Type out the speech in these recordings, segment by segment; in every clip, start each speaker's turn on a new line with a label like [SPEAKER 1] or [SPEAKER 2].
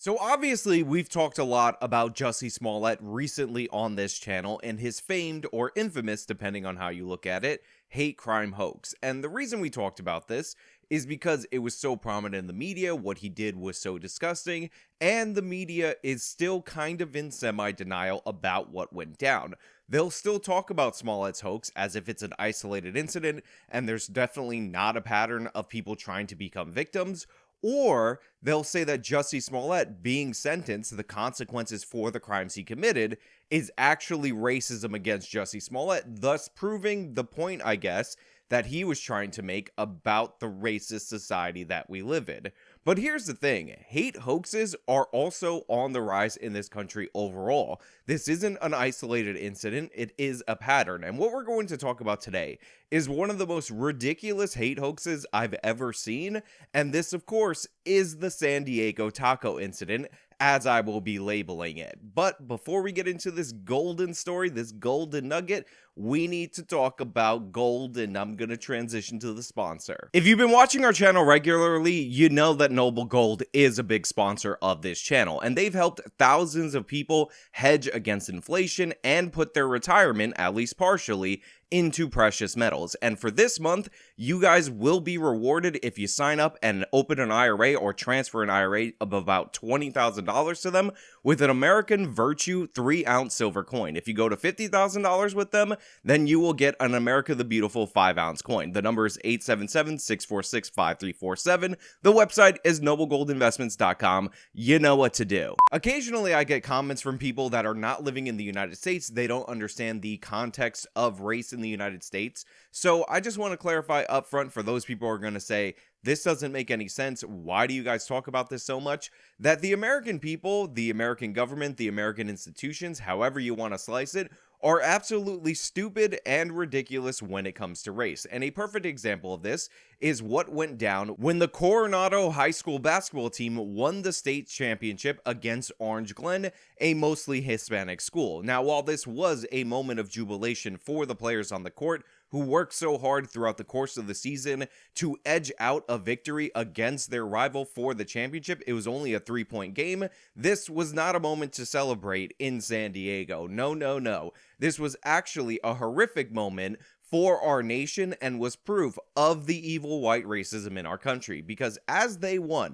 [SPEAKER 1] So obviously, we've talked a lot about Jussie Smollett recently on this channel and his famed or infamous, depending on how you look at it, hate crime hoax. And the reason we talked about this is because it was so prominent in the media, what he did was so disgusting, and the media is still kind of in semi-denial about what went down. They'll still talk about Smollett's hoax as if it's an isolated incident, and there's definitely not a pattern of people trying to become victims. Or they'll say that Jussie Smollett being sentenced, the consequences for the crimes he committed, is actually racism against Jussie Smollett, thus proving the point, I guess, that he was trying to make about the racist society that we live in. But here's the thing, hate hoaxes are also on the rise in this country overall. This isn't an isolated incident, it is a pattern. And what we're going to talk about today is one of the most ridiculous hate hoaxes I've ever seen. And this, of course, is the San Diego taco incident, as I will be labeling it. But before we get into this golden story, this golden nugget, we need to talk about gold, and I'm going to transition to the sponsor. If you've been watching our channel regularly, you know that Noble Gold is a big sponsor of this channel, and they've helped thousands of people hedge against inflation and put their retirement, at least partially, into precious metals. And for this month, you guys will be rewarded if you sign up and open an IRA or transfer an IRA of about $20,000 to them with an American Virtue 3-ounce silver coin. If you go to $50,000 with them, then you will get an America the Beautiful 5-ounce coin. The number is 877-646-5347. The website is noblegoldinvestments.com. You know what to do. Occasionally, I get comments from people that are not living in the United States. They don't understand the context of race in the United States. So I just want to clarify up front for those people who are going to say, this doesn't make any sense, why do you guys talk about this so much? That the American people, the American government, the American institutions, however you want to slice it, are absolutely stupid and ridiculous when it comes to race. And a perfect example of this is what went down when the Coronado high school basketball team won the state championship against Orange Glen, a mostly Hispanic school. Now, while this was a moment of jubilation for the players on the court, who worked so hard throughout the course of the season to edge out a victory against their rival for the championship, it was only a 3-point game. This was not a moment to celebrate in San Diego. No, no, no. This was actually a horrific moment for our nation and was proof of the evil white racism in our country. Because as they won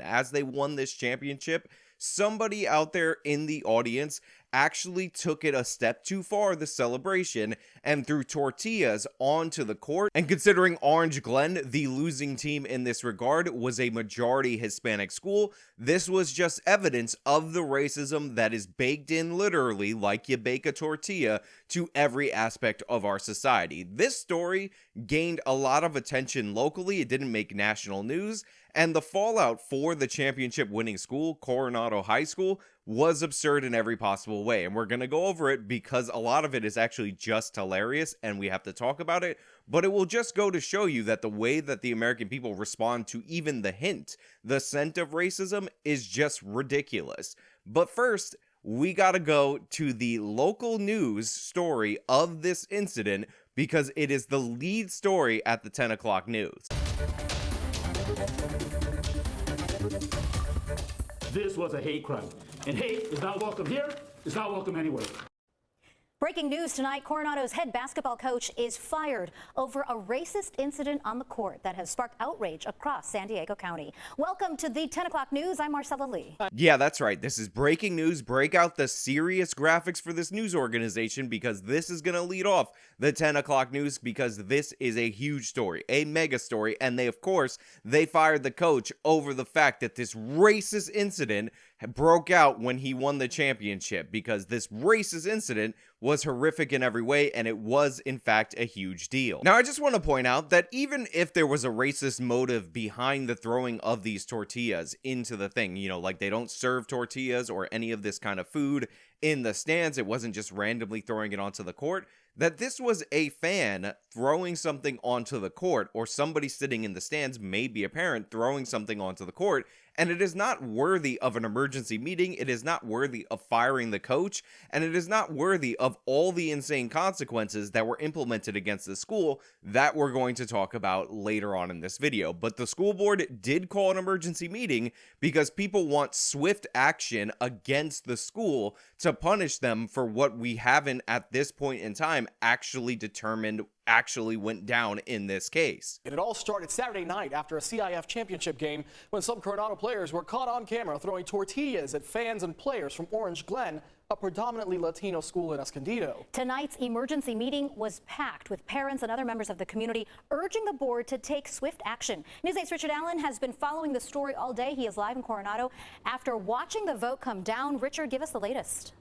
[SPEAKER 1] this championship, somebody out there in the audience actually took it a step too far, the celebration, and threw tortillas onto the court. And considering Orange Glen, the losing team in this regard, was a majority Hispanic school, this was just evidence of the racism that is baked in literally, like you bake a tortilla, to every aspect of our society. This story gained a lot of attention locally. It didn't make national news, and the fallout for the championship winning school, Coronado High School, was absurd in every possible way. And we're going to go over it because a lot of it is actually just hilarious and we have to talk about it. But it will just go to show you that the way that the American people respond to even the hint, the scent of racism, is just ridiculous. But first, we got to go to the local news story of this incident because it is the lead story at the 10 o'clock news.
[SPEAKER 2] This was a hate crime. And hate is not welcome here, it's not welcome anywhere.
[SPEAKER 3] Breaking news tonight, Coronado's head basketball coach is fired over a racist incident on the court that has sparked outrage across San Diego County. Welcome to the 10 o'clock news. I'm Marcella Lee.
[SPEAKER 1] Yeah, that's right. This is breaking news. Break out the serious graphics for this news organization because this is going to lead off the 10 o'clock news because this is a huge story, a mega story. And they, of course, they fired the coach over the fact that this racist incident broke out when he won the championship because this racist incident was horrific in every way, and it was, in fact, a huge deal. Now, I just want to point out that even if there was a racist motive behind the throwing of these tortillas into the thing, you know, like they don't serve tortillas or any of this kind of food in the stands, it wasn't just randomly throwing it onto the court, that this was a fan throwing something onto the court, or somebody sitting in the stands, maybe a parent, throwing something onto the court, and it is not worthy of an emergency meeting. It is not worthy of firing the coach, and it is not worthy of all the insane consequences that were implemented against the school that we're going to talk about later on in this video. But the school board did call an emergency meeting because people want swift action against the school to punish them for what we haven't at this point in time actually determined actually went down in this case.
[SPEAKER 4] It all started Saturday night after a CIF championship game when some Coronado players were caught on camera throwing tortillas at fans and players from Orange Glen, a predominantly Latino school in Escondido.
[SPEAKER 3] Tonight's emergency meeting was packed with parents and other members of the community urging the board to take swift action. News 8's Richard Allen has been following the story all day. He is live in Coronado. After watching the vote come down, Richard, give us the latest.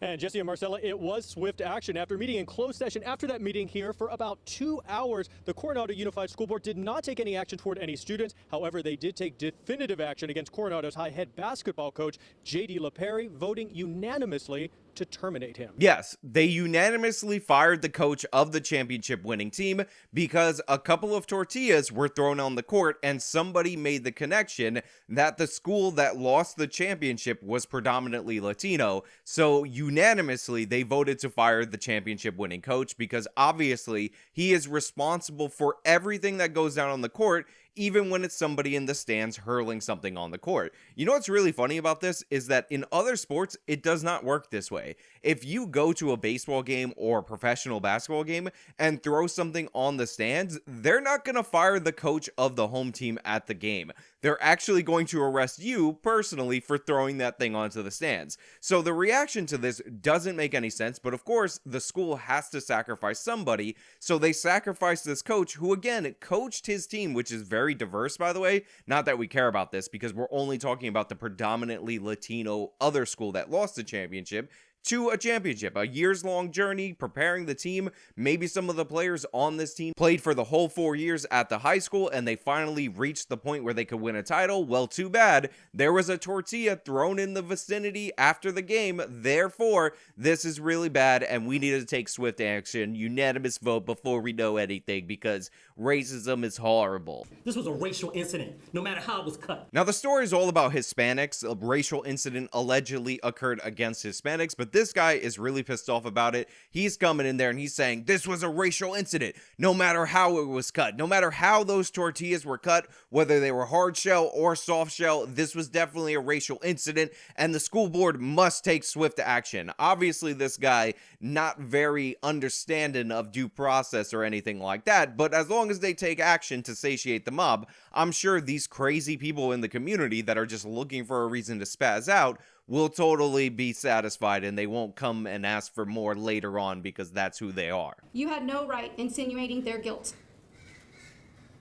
[SPEAKER 5] And Jesse and Marcella, it was swift action. After meeting in closed session, after that meeting here for about 2 hours, the Coronado Unified School Board did not take any action toward any students. However, they did take definitive action against Coronado's high head basketball coach, J.D. LaPerry, voting unanimously to terminate him.
[SPEAKER 1] Yes, they unanimously fired the coach of the championship winning team because a couple of tortillas were thrown on the court and somebody made the connection that the school that lost the championship was predominantly Latino. So unanimously, they voted to fire the championship winning coach because obviously he is responsible for everything that goes down on the court, even when it's somebody in the stands hurling something on the court. You know what's really funny about this is that in other sports, it does not work this way. If you go to a baseball game or a professional basketball game and throw something on the stands, they're not going to fire the coach of the home team at the game. They're actually going to arrest you personally for throwing that thing onto the stands. So the reaction to this doesn't make any sense, but of course, the school has to sacrifice somebody. So they sacrificed this coach who, again, coached his team, which is very diverse, by the way. Not that we care about this because we're only talking about the predominantly Latino other school that lost the championship to a championship, a years-long journey preparing the team. Maybe some of the players on this team played for the whole 4 years at the high school and they finally reached the point where they could win a title. Well, too bad. There was a tortilla thrown in the vicinity after the game. Therefore, this is really bad and we need to take swift action. Unanimous vote before we know anything because racism is horrible.
[SPEAKER 2] This was a racial incident, no matter how it was cut.
[SPEAKER 1] Now, the story is all about Hispanics. A racial incident allegedly occurred against Hispanics, but this guy is really pissed off about it. He's coming in there and he's saying this was a racial incident, no matter how it was cut, no matter how those tortillas were cut, whether they were hard shell or soft shell, this was definitely a racial incident and the school board must take swift action. Obviously, this guy not very understanding of due process or anything like that, but as long as they take action to satiate the mob, I'm sure these crazy people in the community that are just looking for a reason to spaz out will totally be satisfied and they won't come and ask for more later on because that's who they are.
[SPEAKER 6] You had no right insinuating their guilt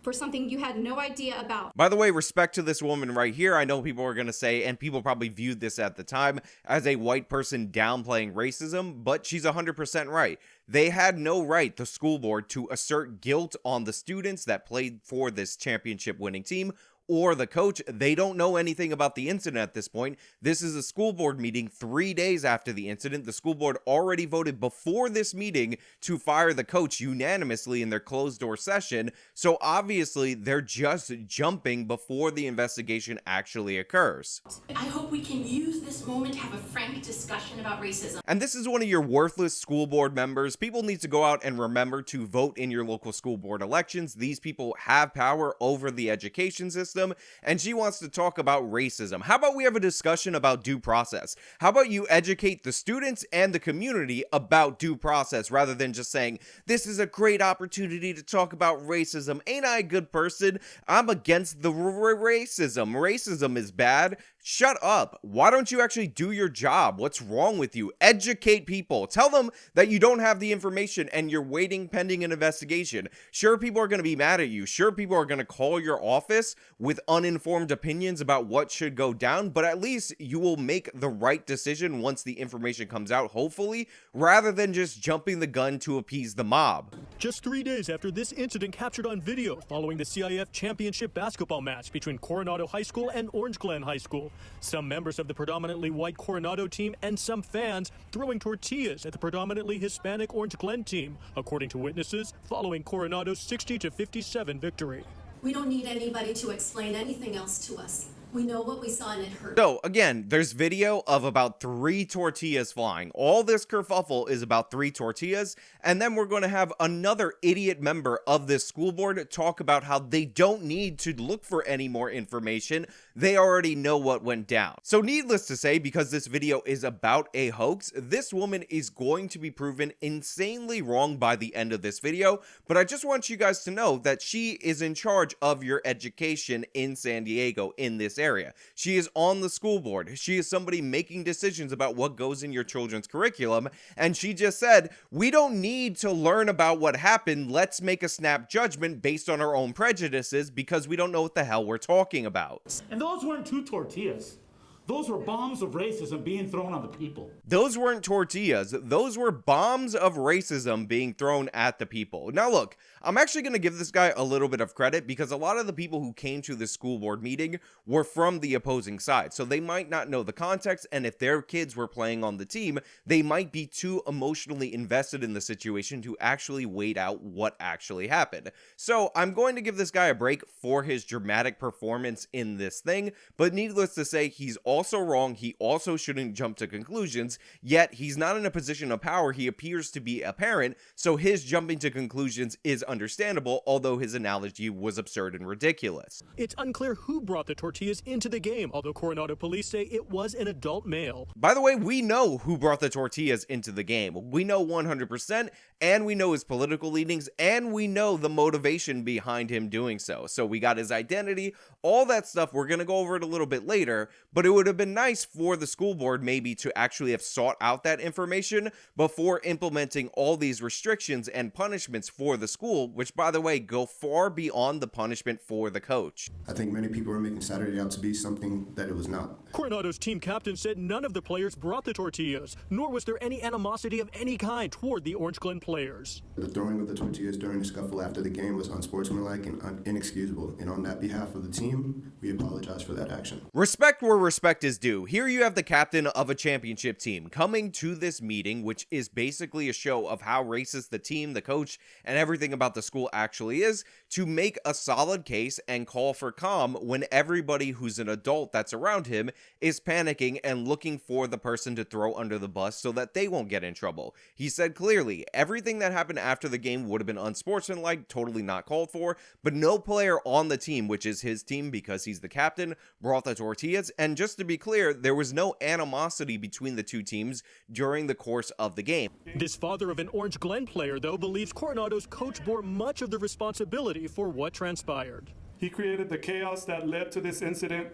[SPEAKER 6] for something you had no idea about.
[SPEAKER 1] By the way, respect to this woman right here. I know people are going to say, and people probably viewed this at the time as a white person downplaying racism, but she's 100% right. They had no right, the school board, to assert guilt on the students that played for this championship winning team or the coach. They don't know anything about the incident at this point. This is a school board meeting 3 days after the incident. The school board already voted before this meeting to fire the coach unanimously in their closed door session. So obviously they're just jumping before the investigation actually occurs.
[SPEAKER 7] I hope we can use this moment to have a frank discussion about racism.
[SPEAKER 1] And this is one of your worthless school board members. People need to go out and remember to vote in your local school board elections. These people have power over the education system. And she wants to talk about racism. How about we have a discussion about due process? How about you educate the students and the community about due process rather than just saying, this is a great opportunity to talk about racism. Ain't I a good person? I'm against the racism. Racism is bad. Shut up. Why don't you actually do your job? What's wrong with you? Educate people. Tell them that you don't have the information and you're waiting pending an investigation. Sure, people are going to be mad at you. Sure, people are going to call your office with uninformed opinions about what should go down, but at least you will make the right decision once the information comes out, hopefully, rather than just jumping the gun to appease the mob.
[SPEAKER 5] Just 3 days after this incident captured on video following the CIF championship basketball match between Coronado High School and Orange Glen High School, some members of the predominantly white Coronado team and some fans throwing tortillas at the predominantly Hispanic Orange Glen team, according to witnesses, following Coronado's 60-57 victory.
[SPEAKER 7] We don't need anybody to explain anything else to us. We know what we saw and it hurt.
[SPEAKER 1] So again, there's video of about 3 tortillas flying. All this kerfuffle is about 3 tortillas, and then we're going to have another idiot member of this school board talk about how they don't need to look for any more information. They already know what went down. So needless to say, because this video is about a hoax, this woman is going to be proven insanely wrong by the end of this video, but I just want you guys to know that she is in charge of your education in San Diego in this area. She is on the school board. She is somebody making decisions about what goes in your children's curriculum, and she just said, we don't need to learn about what happened. Let's make a snap judgment based on our own prejudices because we don't know what the hell we're talking about.
[SPEAKER 2] And those weren't 2 tortillas. Those were bombs of racism being thrown on the people.
[SPEAKER 1] Those weren't tortillas. Those were bombs of racism being thrown at the people. Now look, I'm actually going to give this guy a little bit of credit because a lot of the people who came to this school board meeting were from the opposing side. So they might not know the context, and if their kids were playing on the team, they might be too emotionally invested in the situation to actually wait out what actually happened. So I'm going to give this guy a break for his dramatic performance in this thing, but needless to say, he's also wrong. He also shouldn't jump to conclusions, yet he's not in a position of power. He appears to be a parent, so his jumping to conclusions is understandable, although his analogy was absurd and ridiculous.
[SPEAKER 5] It's unclear who brought the tortillas into the game, although Coronado police say it was an adult male.
[SPEAKER 1] By the way, we know who brought the tortillas into the game. We know 100%, and we know his political leanings, and we know the motivation behind him doing so. So we got his identity, all that stuff. We're going to go over it a little bit later, but it would have been nice for the school board maybe to actually have sought out that information before implementing all these restrictions and punishments for the school, which, by the way, go far beyond the punishment for the coach.
[SPEAKER 8] I think many people are making Saturday out to be something that it was not.
[SPEAKER 5] Coronado's team captain said none of the players brought the tortillas, nor was there any animosity of any kind toward the Orange Glen players.
[SPEAKER 8] The throwing of the tortillas during the scuffle after the game was unsportsmanlike and inexcusable, and on that behalf of the team, we apologize for that action.
[SPEAKER 1] Respect where respect is due. Here you have the captain of a championship team coming to this meeting, which is basically a show of how racist the team, the coach, and everything about the school actually is, to make a solid case and call for calm when everybody who's an adult that's around him is panicking and looking for the person to throw under the bus so that they won't get in trouble. He said clearly, everything that happened after the game would have been unsportsmanlike, totally not called for, but no player on the team, which is his team because he's the captain, brought the tortillas, and just to be clear, there was no animosity between the two teams during the course of the game.
[SPEAKER 5] This father of an Orange Glen player, though, believes Coronado's coach bore much of the responsibility for what transpired.
[SPEAKER 9] He created the chaos that led to this incident,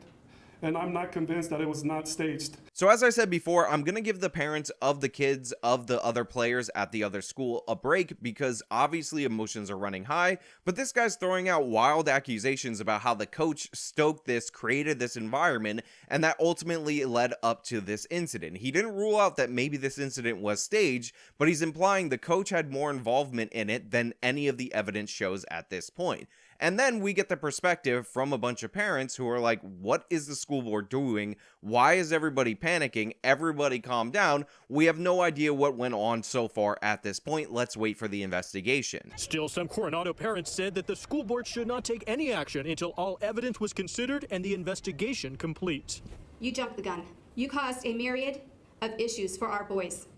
[SPEAKER 9] and I'm not convinced that it was not staged.
[SPEAKER 1] So as I said before, I'm going to give the parents of the kids of the other players at the other school a break because obviously emotions are running high, but this guy's throwing out wild accusations about how the coach stoked this, created this environment, and that ultimately led up to this incident. He didn't rule out that maybe this incident was staged, but he's implying the coach had more involvement in it than any of the evidence shows at this point. And then we get the perspective from a bunch of parents who are like, what is the school board doing? Why is everybody panicking? Everybody calm down. We have no idea what went on so far at this point. Let's wait for the investigation.
[SPEAKER 5] Still, some Coronado parents said that the school board should not take any action until all evidence was considered and the investigation complete.
[SPEAKER 6] You jumped the gun. You caused a myriad of issues for our boys,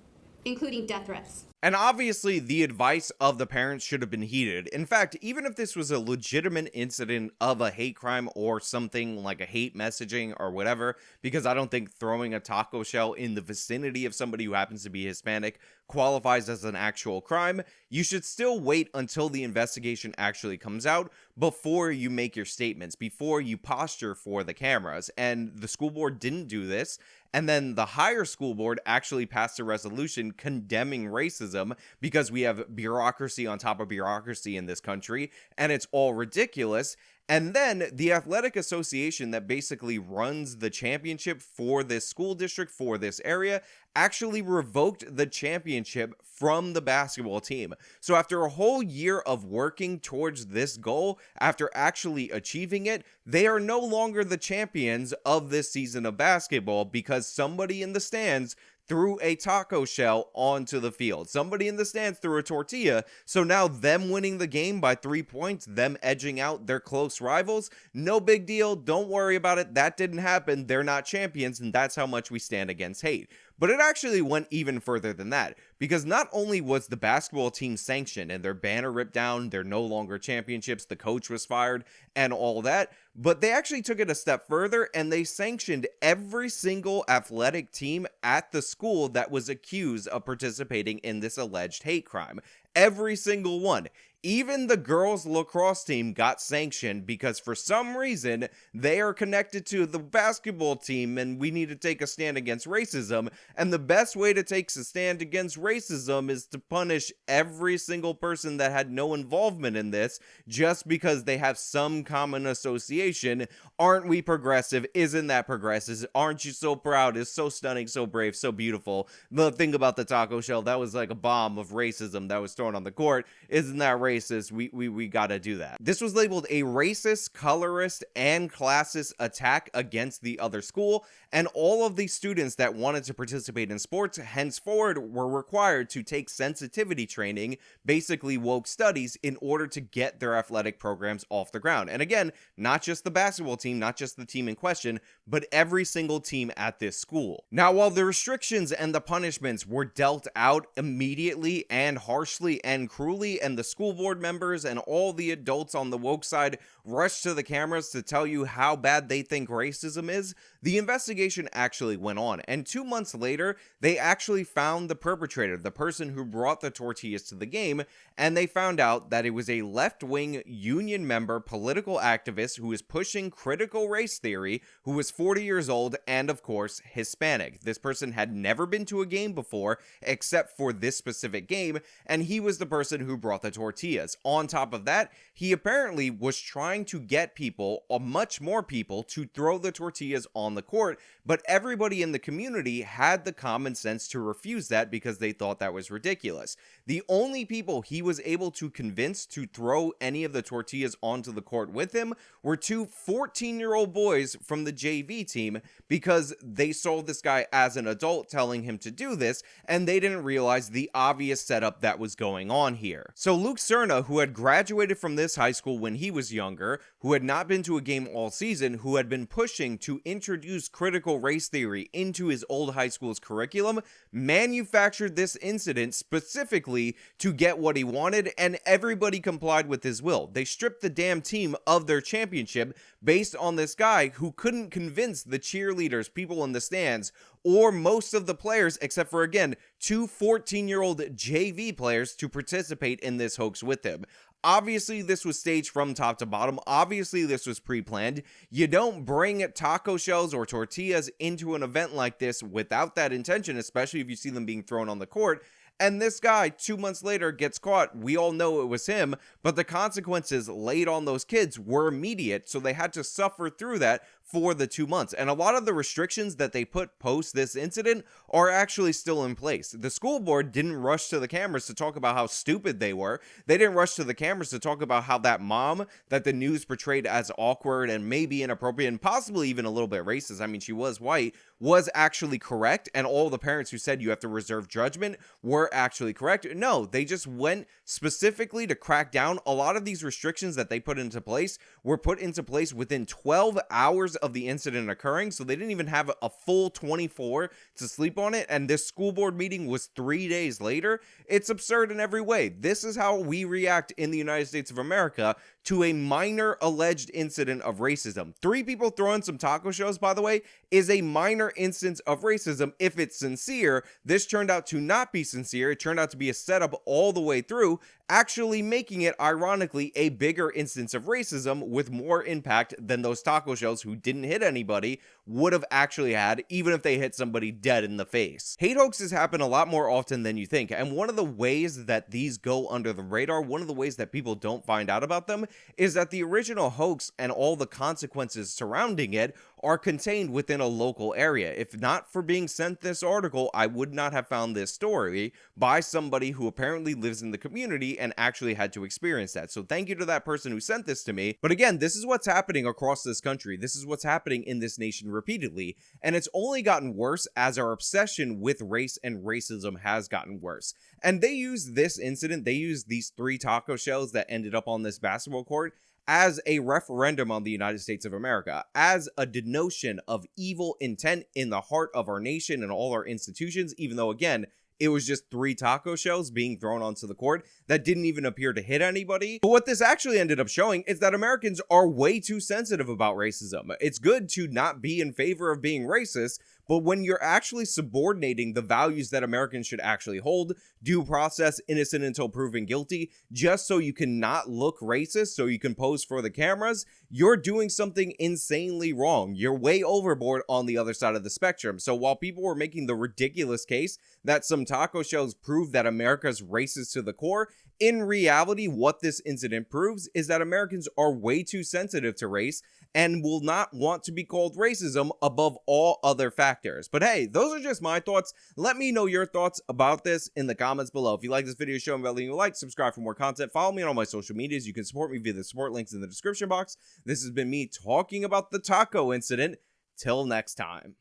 [SPEAKER 6] including death threats.
[SPEAKER 1] And obviously, the advice of the parents should have been heeded. In fact, even if this was a legitimate incident of a hate crime or something like a hate messaging or whatever, because I don't think throwing a taco shell in the vicinity of somebody who happens to be Hispanic qualifies as an actual crime, you should still wait until the investigation actually comes out before you make your statements, before you posture for the cameras. And the school board didn't do this. And then the higher school board actually passed a resolution condemning racism because we have bureaucracy on top of bureaucracy in this country, and it's all ridiculous. And then the athletic association that basically runs the championship for this school district, for this area, actually revoked the championship from the basketball team. So after a whole year of working towards this goal, after actually achieving it, they are no longer the champions of this season of basketball because somebody in the stands threw a taco shell onto the field. Somebody in the stands threw a tortilla, so now them winning the game by 3 points, them edging out their close rivals, no big deal, don't worry about it, that didn't happen, they're not champions, and that's how much we stand against hate. But it actually went even further than that, because not only was the basketball team sanctioned and their banner ripped down, they're no longer championships, the coach was fired, and all that, but they actually took it a step further and they sanctioned every single athletic team at the school that was accused of participating in this alleged hate crime. Every single one. Even the girls lacrosse team got sanctioned because for some reason they are connected to the basketball team and we need to take a stand against racism. And the best way to take a stand against racism is to punish every single person that had no involvement in this just because they have some common association. Aren't we progressive? Isn't that progressive? Aren't you so proud? It's so stunning, so brave, so beautiful. The thing about the taco shell, that was like a bomb of racism that was thrown on the court. Isn't that racist? We gotta do that. This was labeled a racist, colorist, and classist attack against the other school, and all of the students that wanted to participate in sports henceforward were required to take sensitivity training, basically woke studies, in order to get their athletic programs off the ground. And again, not just the basketball team, not just the team in question, but every single team at this school. Now, while the restrictions and the punishments were dealt out immediately and harshly and cruelly, and the school board members and all the adults on the woke side rushed to the cameras to tell you how bad they think racism is, the investigation actually went on, and 2 months later, they actually found the perpetrator, the person who brought the tortillas to the game, and they found out that it was a left-wing union member, political activist who was pushing critical race theory, who was 40 years old, and of course, Hispanic. This person had never been to a game before, except for this specific game, and he was the person who brought the tortillas. On top of that, he apparently was trying to get people, or much more people, to throw the tortillas on the court, but everybody in the community had the common sense to refuse that because they thought that was ridiculous. The only people he was able to convince to throw any of the tortillas onto the court with him were two 14-year-old boys from the JV team, because they saw this guy as an adult telling him to do this, and they didn't realize the obvious setup that was going on here. So Luke Cerna, who had graduated from this high school when he was younger, who had not been to a game all season, who had been pushing to introduce critical race theory into his old high school's curriculum, manufactured this incident specifically to get what he wanted, and everybody complied with his will. They stripped the damn team of their championship based on this guy who couldn't convince the cheerleaders, people in the stands, or most of the players, except for, again, two 14-year-old JV players, to participate in this hoax with him. Obviously, this was staged from top to bottom. Obviously, this was pre-planned. You don't bring taco shells or tortillas into an event like this without that intention, especially if you see them being thrown on the court. And this guy, 2 months later, gets caught. We all know it was him, but the consequences laid on those kids were immediate, so they had to suffer through that for the 2 months. And a lot of the restrictions that they put post this incident are actually still in place. The school board didn't rush to the cameras to talk about how stupid they were. They didn't rush to the cameras to talk about how that mom that the news portrayed as awkward and maybe inappropriate and possibly even a little bit racist, I mean, she was white, was actually correct, and all the parents who said you have to reserve judgment were actually correct. No, they just went specifically to crack down. A lot of these restrictions that they put into place were put into place within 12 hours of the incident occurring, so they didn't even have a full 24 to sleep on it, and this school board meeting was 3 days later. It's absurd in every way. This is how we react in the United States of America to a minor alleged incident of racism. 3 people throwing some taco shells, by the way, is a minor instance of racism if it's sincere. This turned out to not be sincere. It turned out to be a setup all the way through, actually making it, ironically, a bigger instance of racism with more impact than those taco shells who didn't hit anybody would have actually had, even if they hit somebody dead in the face. Hate hoaxes happen a lot more often than you think, and one of the ways that these go under the radar, one of the ways that people don't find out about them, is that the original hoax and all the consequences surrounding it are contained within a local area. If not for being sent this article, I would not have found this story by somebody who apparently lives in the community and actually had to experience that. So thank you to that person who sent this to me. But again, this is what's happening across this country. This is what's happening in this nation repeatedly. And it's only gotten worse as our obsession with race and racism has gotten worse. And they use this incident, they use these 3 taco shells that ended up on this basketball court as a referendum on the United States of America, as a denotion of evil intent in the heart of our nation and all our institutions, even though, again, it was just 3 taco shells being thrown onto the court that didn't even appear to hit anybody. But what this actually ended up showing is that Americans are way too sensitive about racism. It's good to not be in favor of being racist, but when you're actually subordinating the values that Americans should actually hold, due process, innocent until proven guilty, just so you can not look racist, so you can pose for the cameras, you're doing something insanely wrong. You're way overboard on the other side of the spectrum. So while people were making the ridiculous case that some taco shells prove that America's racist to the core, in reality, what this incident proves is that Americans are way too sensitive to race and will not want to be called racism above all other factors. But hey, those are just my thoughts. Let me know your thoughts about this in the comments below. If you like this video, show me by leaving a like, subscribe for more content, follow me on all my social medias. You can support me via the support links in the description box. This has been me talking about the taco incident. Till next time.